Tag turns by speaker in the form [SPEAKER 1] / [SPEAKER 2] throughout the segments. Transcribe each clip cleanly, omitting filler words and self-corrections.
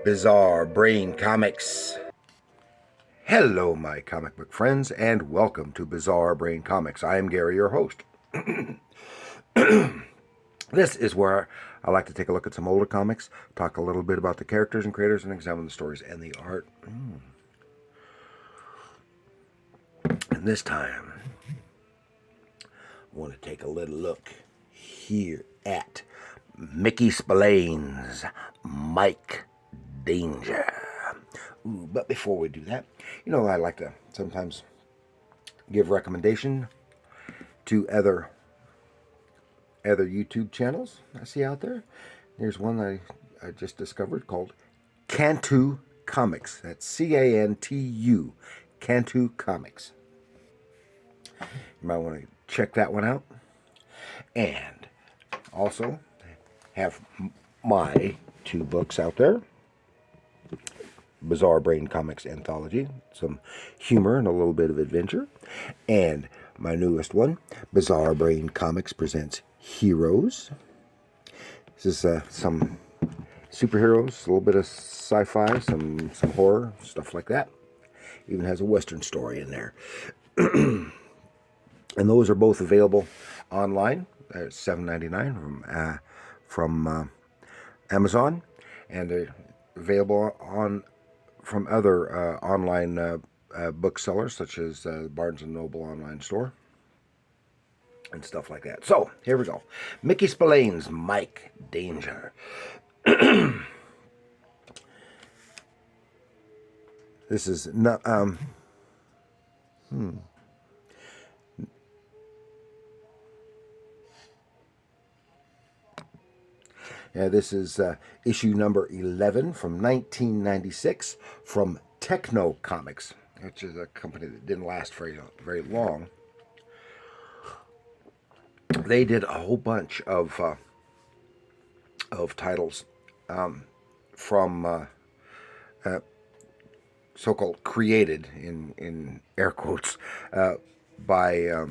[SPEAKER 1] Bizarre Brain Comics. Hello, my comic book friends, and welcome to Bizarre Brain Comics. I am Gary, your host. This is where I like to take a look at some older comics, talk a little bit about the characters and creators, and examine the stories and the art. And this time, I want to take a little look here at Mickey Spillane's Mike Danger. But before we do that, I like to sometimes give recommendation to other YouTube channels I see out there. There's one I just discovered called Cantu Comics. That's Cantu, Cantu Comics. You might want to check that one out. And also have my two books out there. Bizarre Brain Comics Anthology, some humor and a little bit of adventure. And my newest one, Bizarre Brain Comics Presents Heroes. This is some superheroes, a little bit of sci-fi, some horror, stuff like that. Even has a Western story in there. And those are both available online at $7.99 from Amazon, and they're available from other online booksellers such as Barnes & Noble online store and stuff like that. So, here we go. Mickey Spillane's Mike Danger. This is not, this is issue number 11 from 1996 from Tekno Comics, which is a company that didn't last very long. They did a whole bunch of titles from so-called created in air quotes by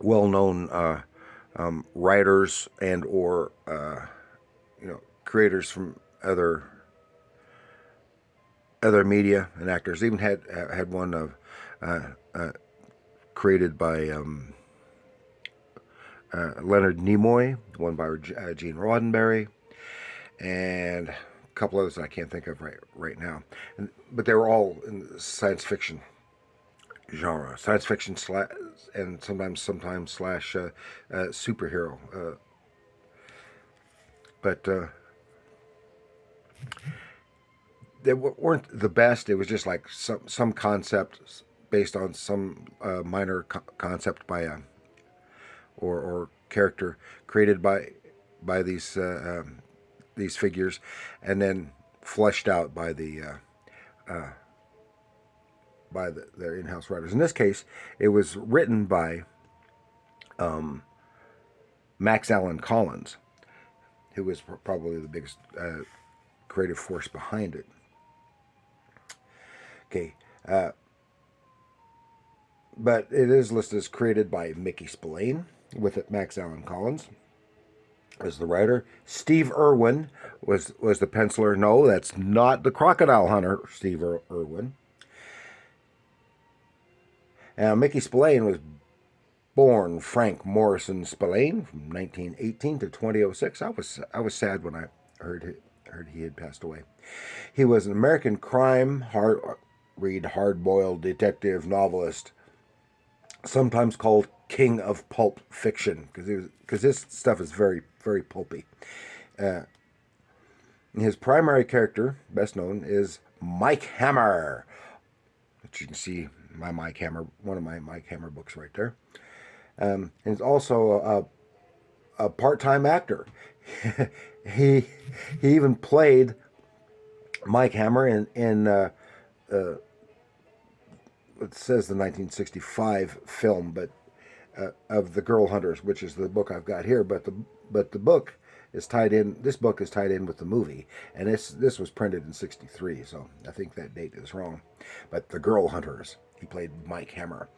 [SPEAKER 1] well-known writers and or creators from other media and actors. Even had one of created by Leonard Nimoy, one by Gene Roddenberry, and a couple others I can't think of right now. But they were all in the science fiction genre, science fiction and sometimes slash superhero. But they weren't the best. It was just like some concept based on some minor concept by or character created by these figures, and then fleshed out by their in-house writers. In this case, it was written by Max Allan Collins, who was probably the biggest creative force behind it. Okay, but it is listed as created by Mickey Spillane, with it Max Allan Collins as the writer. Steve Irwin was the penciler. No, that's not the crocodile hunter, Steve Irwin. Now, Mickey Spillane was born Frank Morrison Spillane from 1918 to 2006. I was sad when I heard he had passed away. He was an American crime hard-boiled detective novelist, sometimes called King of Pulp Fiction, because this stuff is very, very pulpy. His primary character, best known, is Mike Hammer, which you can see my Mike Hammer, one of my Mike Hammer books right there. And he's also a part-time actor. he even played Mike Hammer in it says the 1965 film, but of The Girl Hunters, which is the book I've got here. But the book is tied in. This book is tied in with the movie, and this was printed in '63, so I think that date is wrong. But The Girl Hunters, he played Mike Hammer,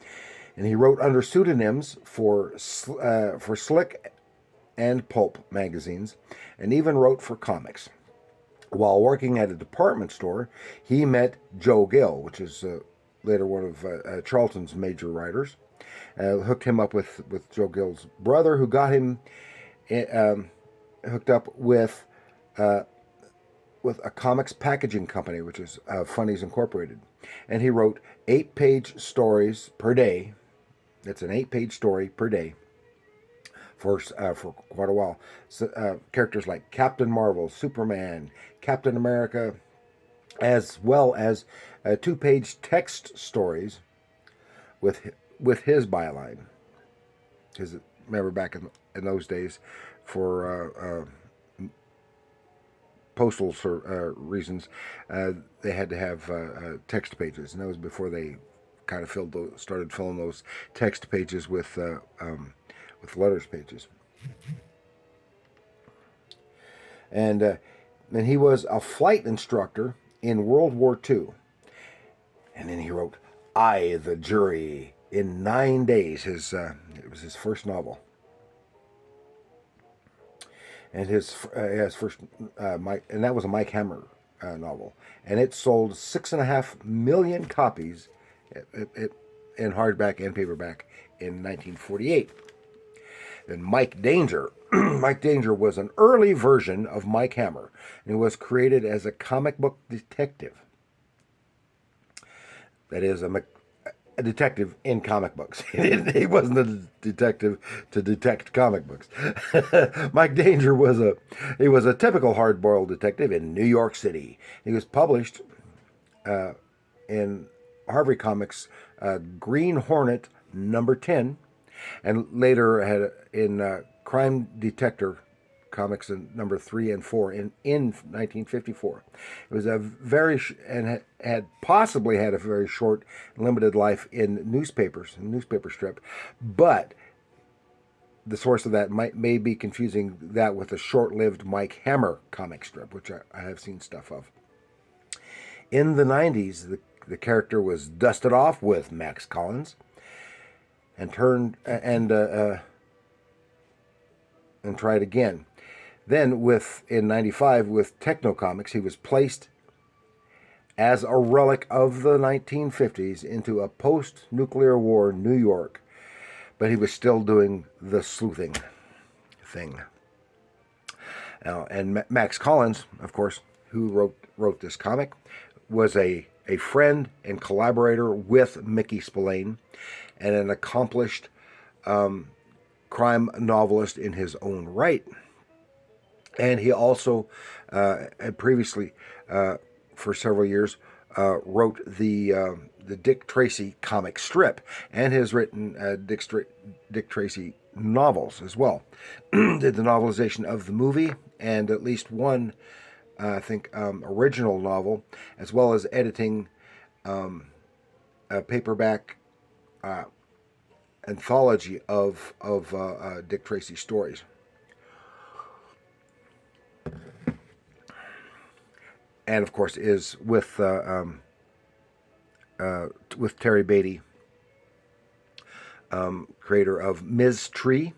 [SPEAKER 1] and he wrote under pseudonyms for Slick and Pulp magazines, and even wrote for comics. While working at a department store, he met Joe Gill, which is later one of Charlton's major writers. Hooked him up with Joe Gill's brother, who got him hooked up with a comics packaging company, which is Funnies Incorporated. And he wrote 8-page stories per day. It's an 8-page story per day for quite a while. So, characters like Captain Marvel, Superman, Captain America, as well as 2-page text stories with his byline. Because remember back in those days, for postal reasons, they had to have text pages, and that was before they kind of started filling those text pages with letters pages. And he was a flight instructor in World War II. And then he wrote "I, the Jury" in 9 days. It was his first novel. And his first and that was a Mike Hammer novel, and it sold 6.5 million copies in hardback and paperback in 1948. Then Mike Danger. Mike Danger was an early version of Mike Hammer, and was created as a comic book detective. That is, a detective in comic books. He wasn't a detective to detect comic books. Mike Danger was a typical hard-boiled detective in New York City. He was published in Harvey Comics Green Hornet number 10, and later had in Crime Detector Comics in number 3 and 4 in 1954. It was and had possibly had a very short, limited life in newspaper strip, but the source of that may be confusing that with a short-lived Mike Hammer comic strip, which I have seen stuff of. In the 90s, the character was dusted off with Max Collins and tried again. Then, in '95, with Tekno Comics, he was placed as a relic of the 1950s into a post-nuclear war New York, but he was still doing the sleuthing thing. And Max Collins, of course, who wrote this comic, was a friend and collaborator with Mickey Spillane, and an accomplished crime novelist in his own right. And he also had previously, for several years, wrote the Dick Tracy comic strip, and has written Dick Tracy novels as well. Did the novelization of the movie and at least one, I think, original novel, as well as editing a paperback anthology of Dick Tracy stories. And of course is with Terry Beatty, creator of Ms. Tree,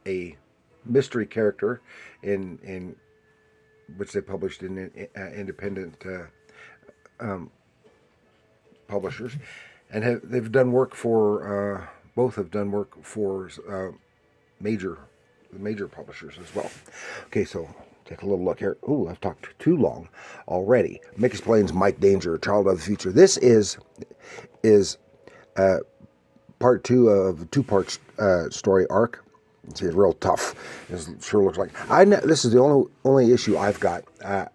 [SPEAKER 1] a mystery character in which they published in independent publishers, and they've done work for both have done work for major publishers as well. Okay, so take a little look here. Ooh, I've talked too long already. Mick Explains Mike Danger, Child of the Future. This is part 2 of a 2-part story arc. It's real tough. It sure looks like. This is the only issue I've got. I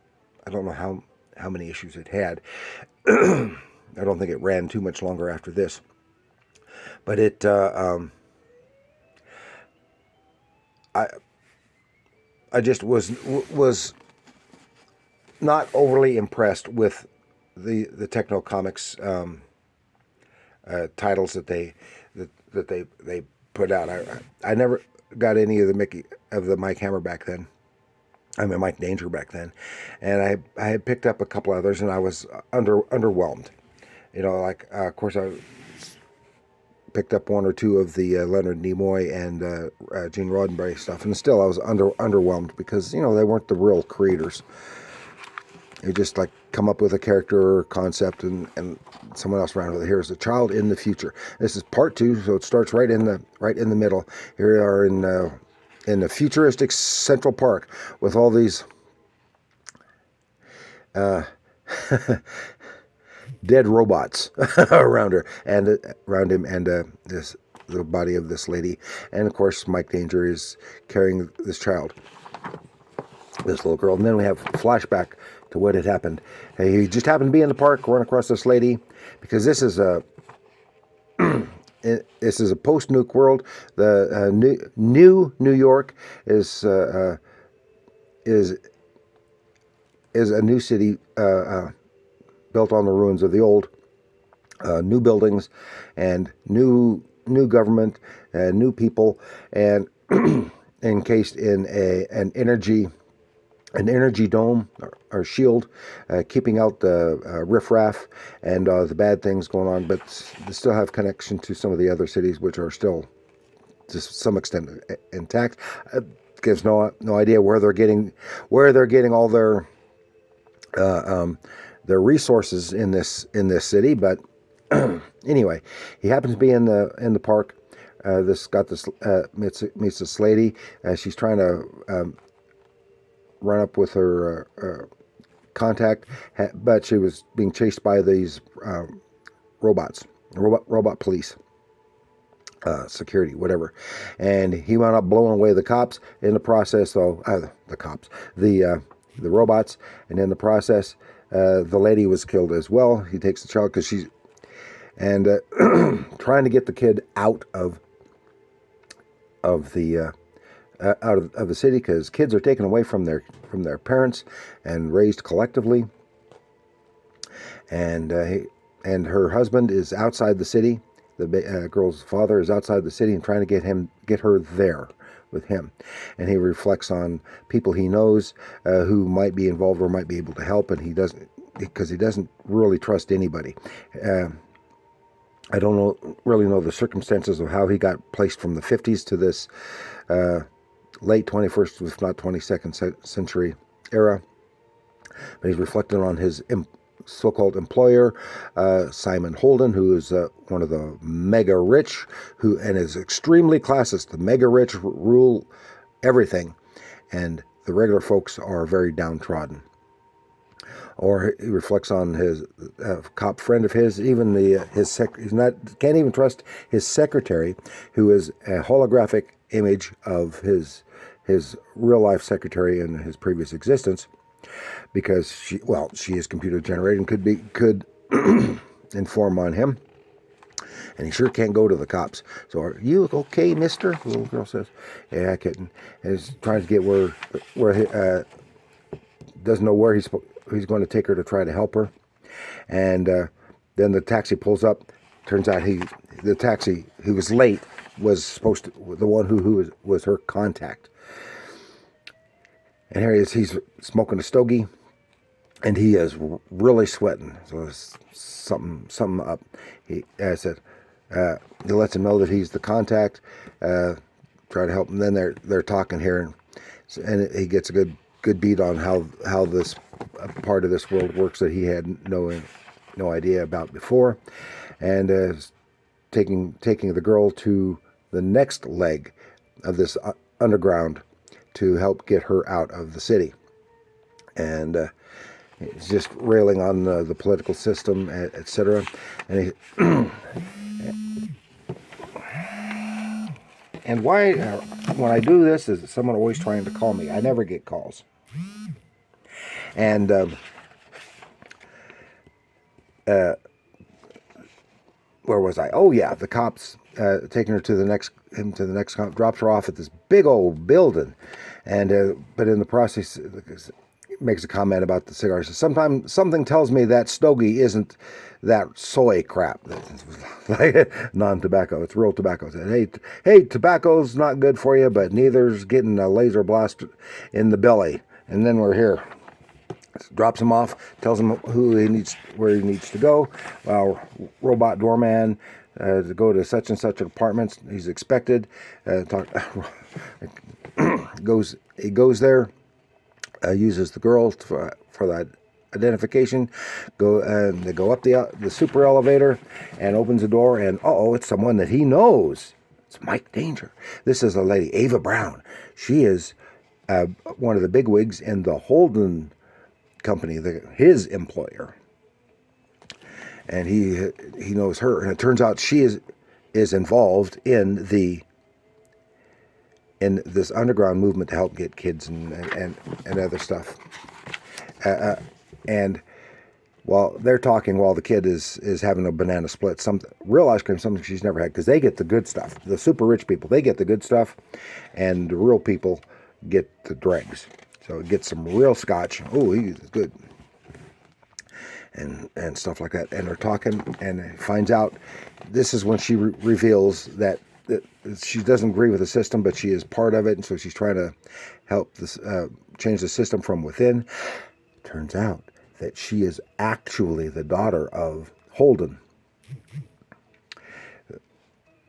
[SPEAKER 1] don't know how many issues it had. I don't think it ran too much longer after this. But it I just was not overly impressed with the Tekno Comics titles that they put out. I never got any of the Mike Hammer back then. I mean Mike Danger back then, and I had picked up a couple others, and I was underwhelmed. You know, like of course I picked up 1 or 2 of the Leonard Nimoy and Gene Roddenberry stuff, and still I was underwhelmed because they weren't the real creators. You just like come up with a character or concept, and someone else around with it. Here's a child in the future. This is part 2, so it starts right in the middle. Here we are in the futuristic Central Park with all these dead robots around her and around him, and this the body of this lady, and of course Mike Danger is carrying this child, this little girl. And then we have flashback to what had happened. He just happened to be in the park, run across this lady, because this is a post-nuke world. The new New York is a new city built on the ruins of the old. New buildings and new government and new people, and encased in an energy dome or shield, keeping out the riffraff and the bad things going on, but they still have connection to some of the other cities, which are still to some extent intact. Gives no idea where they're getting all their resources in this city, but anyway, he happens to be in the park. Meets this lady. She's trying to run up with her contact, but she was being chased by these robot police, security, whatever, and he wound up blowing away the cops in the process. Though the robots, and in the process, the lady was killed as well. He takes the child because she's trying to get the kid out of the city, because kids are taken away from their parents and raised collectively, and her husband is outside the city. The girl's father is outside the city and trying to get her there with him, and he reflects on people he knows who might be involved or might be able to help, and he doesn't really trust anybody. I don't really know the circumstances of how he got placed from the 50s to this late 21st, if not 22nd century era. But he's reflecting on his so-called employer, Simon Holden, who is one of the mega rich, and is extremely classist. The mega rich rule everything, and the regular folks are very downtrodden. Or he reflects on his cop friend of his, even can't even trust his secretary, who is a holographic image of his real life secretary in his previous existence, because she is computer generated and could inform on him, and he sure can't go to the cops. So, are you okay, mister? The little girl says, yeah, I couldn't. And he's trying to get where he doesn't know where he's going to take her to try to help her. And then the taxi pulls up. Turns out the taxi who was late was supposed to, the one who was her contact. And here he is, he's smoking a stogie, and he is really sweating. So there's something up. He lets him know that he's the contact. Try to help him. Then they're talking here, and he gets a good beat on how this part of this world works that he had no idea about before, and taking the girl to the next leg of this underground to help get her out of the city. And he's just railing on the political system, etc. And and why, when I do this, is someone always trying to call me. I never get calls. And where was I? Oh yeah, the cops taking her to the next cop, drops her off at this big old building, and but in the process makes a comment about the cigars. Sometimes something tells me that stogie isn't that soy crap, like non-tobacco. It's real tobacco. Hey, tobacco's not good for you, but neither's getting a laser blast in the belly. And then we're here. Drops him off, tells him where he needs to go. Robot doorman to go to such and such apartments. He's expected. He goes there. Uses the girl for that identification. They go up the super elevator and opens the door, and it's someone that he knows. It's Mike Danger. This is a lady, Ava Brown. She is one of the bigwigs in the Holden company, his employer, and he knows her. And it turns out she is involved in this underground movement to help get kids and other stuff. And while they're talking, while the kid is having a banana split, some real ice cream, something she's never had, because they get the good stuff. The super rich people, they get the good stuff, and the real people get the dregs. So it gets some real scotch. Oh, he's good. And stuff like that. And they're talking, and finds out, this is when she reveals that she doesn't agree with the system, but she is part of it, and so she's trying to help this change the system from within. Turns out that she is actually the daughter of Holden,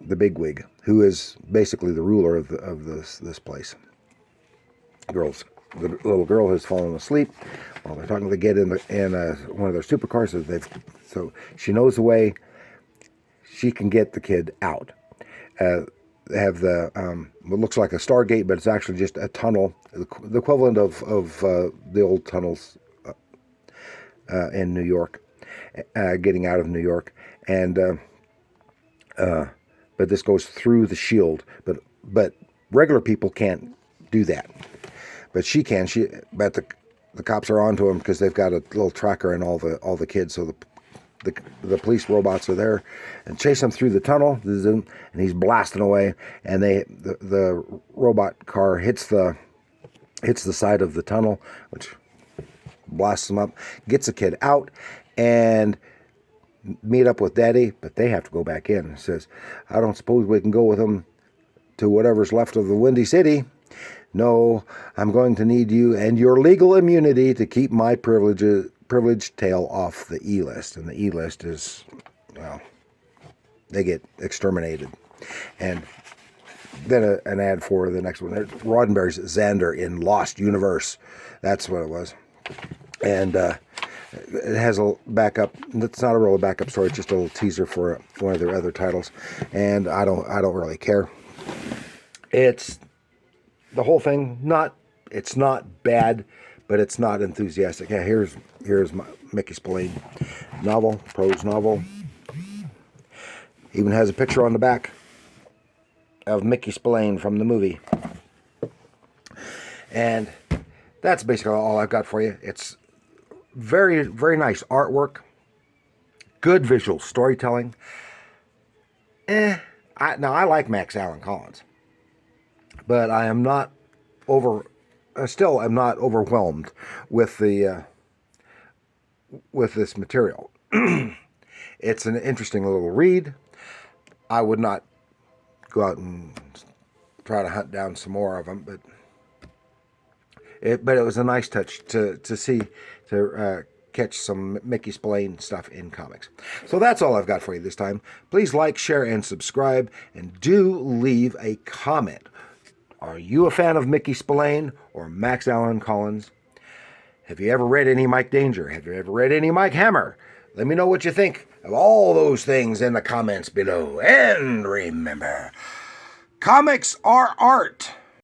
[SPEAKER 1] the bigwig, who is basically the ruler of this place. The little girl has fallen asleep while they're talking. They get in one of their supercars, so she knows the way. She can get the kid out. They have what looks like a Stargate, but it's actually just a tunnel, the equivalent of the old tunnels in New York, getting out of New York, and but this goes through the shield. But regular people can't do that, but she can. But the cops are onto him because they've got a little tracker and all the kids. So the police robots are there and chase him through the tunnel, and he's blasting away. And the robot car hits the side of the tunnel, which blasts him up, gets the kid out, and meet up with Daddy. But they have to go back in. It says, I don't suppose we can go with him to whatever's left of the Windy City. No, I'm going to need you and your legal immunity to keep my privileged tail off the E-list. And the E-list is, well, they get exterminated. And then an ad for the next one. Roddenberry's Xander in Lost Universe. That's what it was. And it has a backup. It's not a real backup story. It's just a little teaser for one of their other titles. And I don't really care. It's the whole thing. It's not bad, but it's not enthusiastic. Yeah, here's my Mickey Spillane novel, prose novel. Even has a picture on the back of Mickey Spillane from the movie. And that's basically all I've got for you. It's very, very nice artwork, good visual storytelling. I like Max Allan Collins, but I am not still am not overwhelmed with with this material. It's an interesting little read. I would not go out and try to hunt down some more of them, but it was a nice touch to catch some Mickey Spillane stuff in comics. So that's all I've got for you this time. Please like, share, and subscribe, and do leave a comment. Are you a fan of Mickey Spillane or Max Allan Collins? Have you ever read any Mike Danger? Have you ever read any Mike Hammer? Let me know what you think of all those things in the comments below. And remember, comics are art.